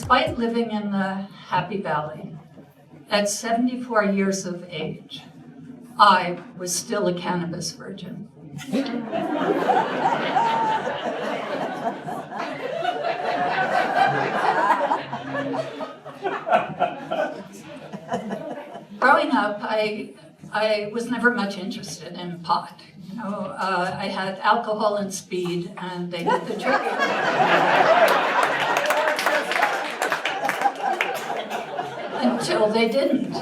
despite living in the Happy Valley, at 74 years of age, I was still a cannabis virgin. Growing up, I was never much interested in pot. You know, I had alcohol and speed, and they did the trick. Until they didn't.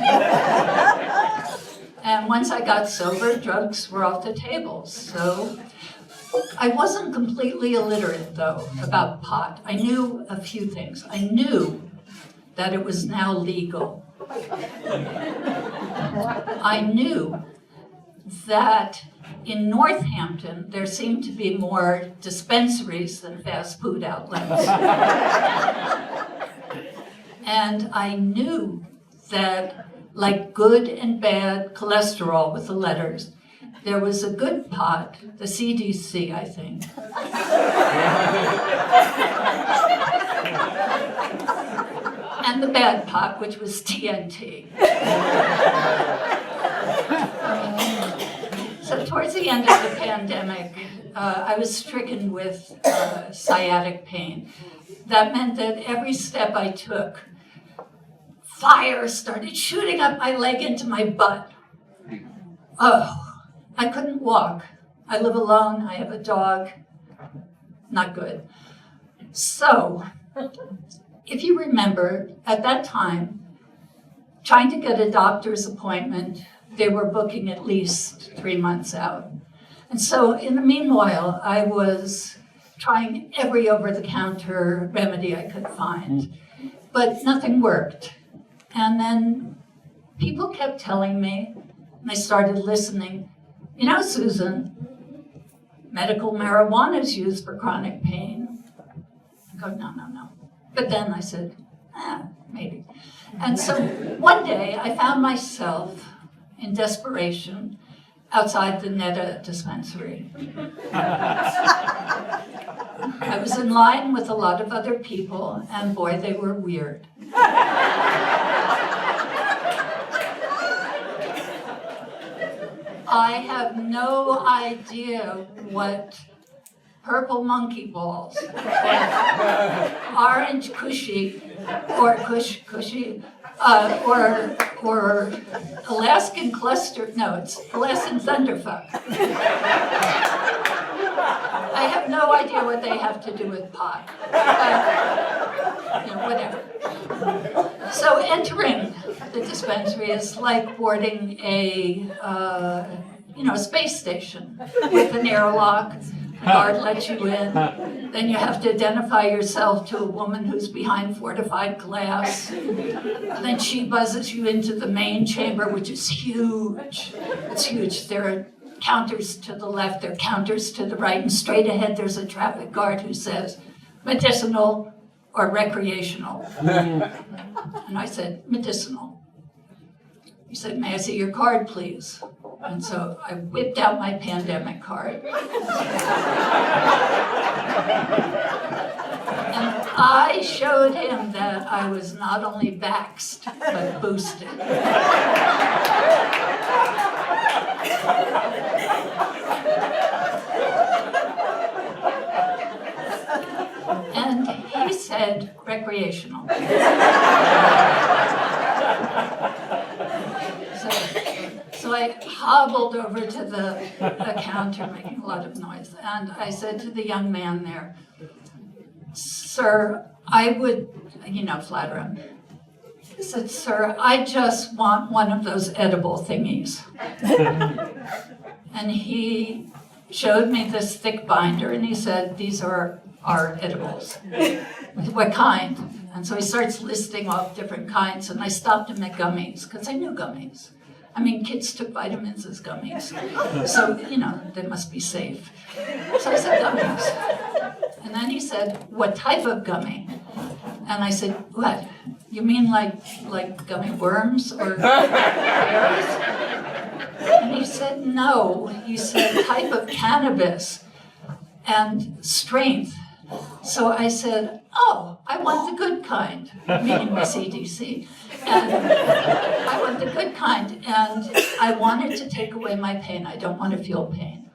And once I got sober, drugs were off the table. So I wasn't completely illiterate, though, about pot. I knew a few things. I knew that it was now legal. I knew that in Northampton, there seemed to be more dispensaries than fast food outlets. And I knew that, like good and bad cholesterol with the letters, there was a good pot, the CDC, I think. And the bad pot, which was TNT. So towards the end of the pandemic, I was stricken with sciatic pain. That meant that every step I took, fire started shooting up my leg into my butt. Oh, I couldn't walk. I live alone, I have a dog. Not good. So, if you remember, at that time, trying to get a doctor's appointment, they were booking at least 3 months out. And so in the meanwhile, I was trying every over-the-counter remedy I could find, but nothing worked. And then people kept telling me, and I started listening, you know, Susan, medical marijuana is used for chronic pain. I go, no. But then I said, maybe. And so one day I found myself in desperation outside the Netta dispensary. I was in line with a lot of other people, and boy, they were weird. I have no idea what purple monkey balls, orange cushy, or cushy, or Alaskan cluster, no, it's Alaskan thunderfuck. I have no idea what they have to do with pot, but, you know, whatever. So entering the dispensary is like boarding a space station with an airlock. The guard lets you in. Then you have to identify yourself to a woman who's behind fortified glass. And then she buzzes you into the main chamber, which is huge. It's huge. There are counters to the left, there are counters to the right, and straight ahead there's a traffic guard who says, medicinal or recreational. And I said, medicinal. He said, may I see your card, please? And so I whipped out my pandemic card. And I showed him that I was not only vaxxed, but boosted. And he said, recreational. So I hobbled over to the counter, making a lot of noise, and I said to the young man there, sir, I would, flatter him. I said, sir, I just want one of those edible thingies. And he showed me this thick binder, and he said, these are our edibles. What kind? And so he starts listing off different kinds, and I stopped him at gummies, because I knew gummies. I mean, kids took vitamins as gummies. So, they must be safe. So I said, gummies. And then he said, what type of gummy? And I said, what? You mean like gummy worms or pears? And he said, no. He said, type of cannabis and strength. So I said, oh, I want the good kind, meaning the CDC. And I want the good kind, and I wanted to take away my pain. I don't want to feel pain.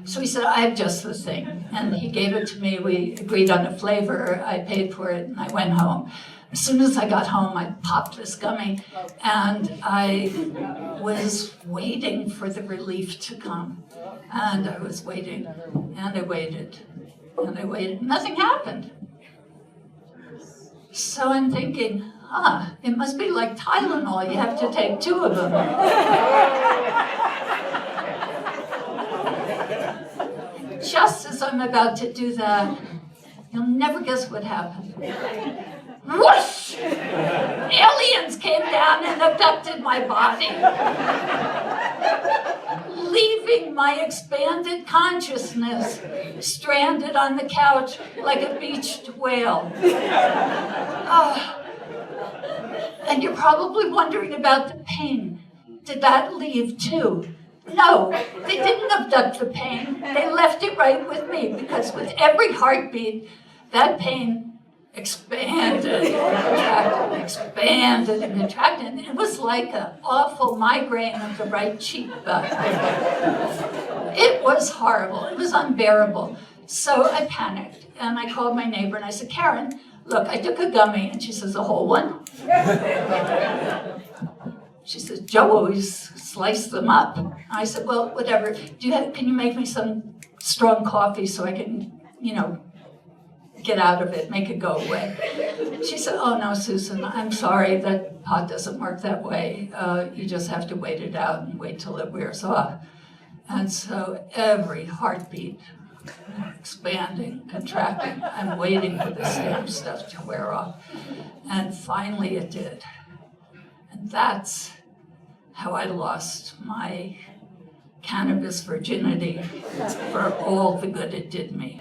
So he said, I have just the thing. And he gave it to me. We agreed on a flavor. I paid for it, and I went home. As soon as I got home, I popped this gummy, and I was waiting for the relief to come. And I was waiting, and I waited, and I waited. Nothing happened. So I'm thinking, it must be like Tylenol. You have to take 2 of them. Just as I'm about to do that, you'll never guess what happened. Whoosh! Aliens came down and abducted my body, leaving my expanded consciousness stranded on the couch like a beached whale. And you're probably wondering about the pain. Did that leave too? No, they didn't abduct the pain. They left it right with me, because with every heartbeat, that pain expanded and contracted, expanded and contracted. And it was like an awful migraine of the right cheekbone. It was horrible. It was unbearable. So I panicked, and I called my neighbor, and I said, Karen, look, I took a gummy. And she says, a whole one? She says, Joe always sliced them up. I said, well, whatever. Can you make me some strong coffee so I can, get out of it, make it go away? She said, oh, no, Susan, I'm sorry, that pot doesn't work that way. You just have to wait it out and wait till it wears off. And so every heartbeat, expanding, contracting, I'm waiting for this damn stuff to wear off. And finally it did. And that's how I lost my cannabis virginity for all the good it did me.